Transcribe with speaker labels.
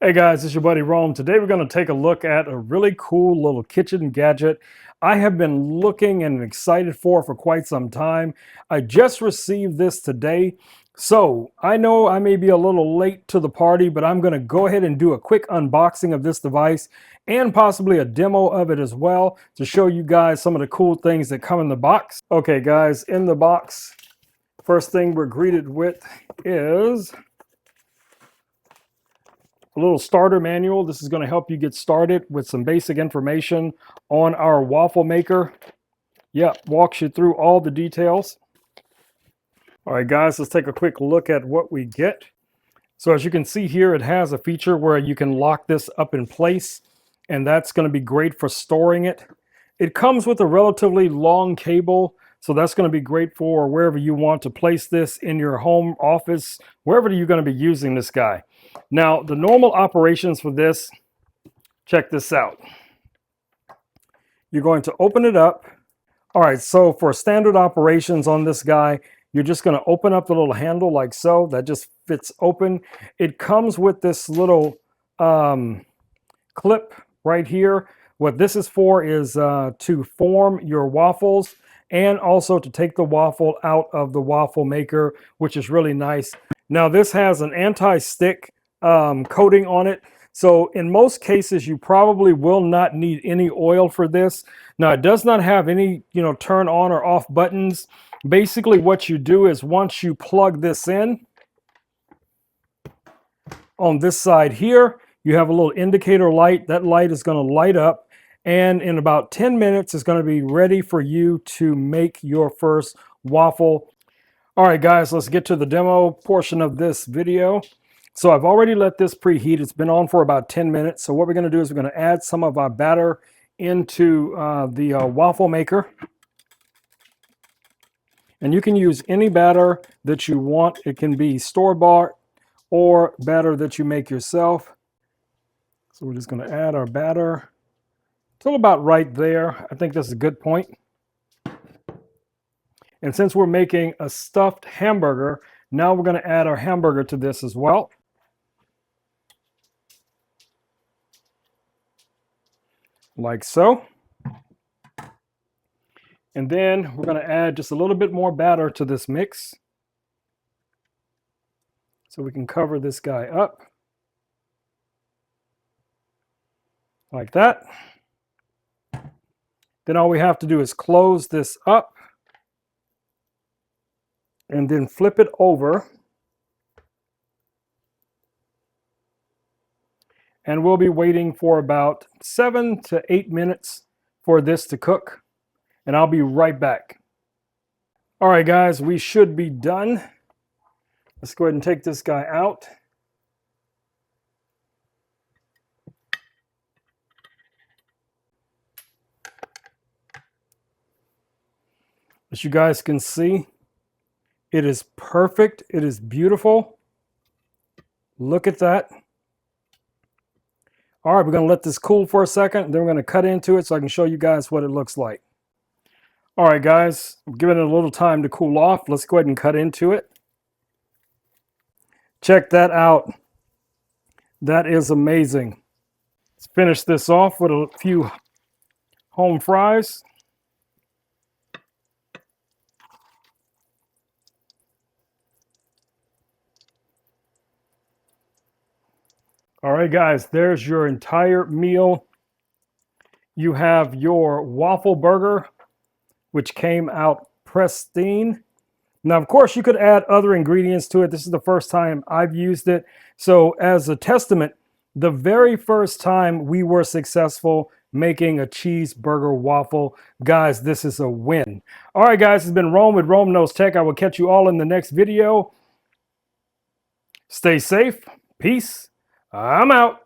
Speaker 1: Hey guys, it's your buddy Rome. Today we're going to take a look at a really cool little kitchen gadget I have been looking and excited for quite some time. I just received this today, so I know I may be a little late to the party, but I'm going to go ahead and do a quick unboxing of this device and possibly a demo of it as well to show you guys some of the cool things that come in the box. Okay guys, in the box, first thing we're greeted with is a little starter manual. This is going to help you get started with some basic information on our waffle maker. Yeah, walks you through all the details. All right, guys, let's take a quick look at what we get. So as you can see here, it has a feature where you can lock this up in place, and that's going to be great for storing it. It comes with a relatively long cable, so that's going to be great for wherever you want to place this in your home office, wherever you're going to be using this guy. Now, the normal operations for this, check this out. You're going to open it up. All right, so for standard operations on this guy, you're just going to open up the little handle like so. That just fits open. It comes with this little clip right here. What this is for is to form your waffles and also to take the waffle out of the waffle maker, which is really nice. Now, this has an anti-stick coating on it. So in most cases, you probably will not need any oil for this. Now, it does not have any, turn on or off buttons. Basically, what you do is once you plug this in, on this side here, you have a little indicator light. That light is going to light up, and in about 10 minutes, it's going to be ready for you to make your first waffle. All right, guys, let's get to the demo portion of this video. So I've already let this preheat. It's been on for about 10 minutes. So what we're going to do is we're going to add some of our batter into the waffle maker. And you can use any batter that you want. It can be store-bought or batter that you make yourself. So we're just going to add our batter till about right there. I think that's a good point. And since we're making a stuffed hamburger, now we're going to add our hamburger to this as well. Like so. And then we're going to add just a little bit more batter to this mix, so we can cover this guy up like that. Then all we have to do is close this up and then flip it over. And we'll be waiting for about 7 to 8 minutes for this to cook. And I'll be right back. All right, guys, we should be done. Let's go ahead and take this guy out. As you guys can see, it is perfect. It is beautiful. Look at that. All right, we're going to let this cool for a second. Then we're going to cut into it so I can show you guys what it looks like. All right, guys, I'm giving it a little time to cool off. Let's go ahead and cut into it. Check that out. That is amazing. Let's finish this off with a few home fries. All right, guys, there's your entire meal. You have your waffle burger, which came out pristine. Now, of course, you could add other ingredients to it. This is the first time I've used it. So as a testament, the very first time we were successful making a cheeseburger waffle, guys, this is a win. All right, guys, it's been Rome with Rome Knows Tech. I will catch you all in the next video. Stay safe. Peace. I'm out.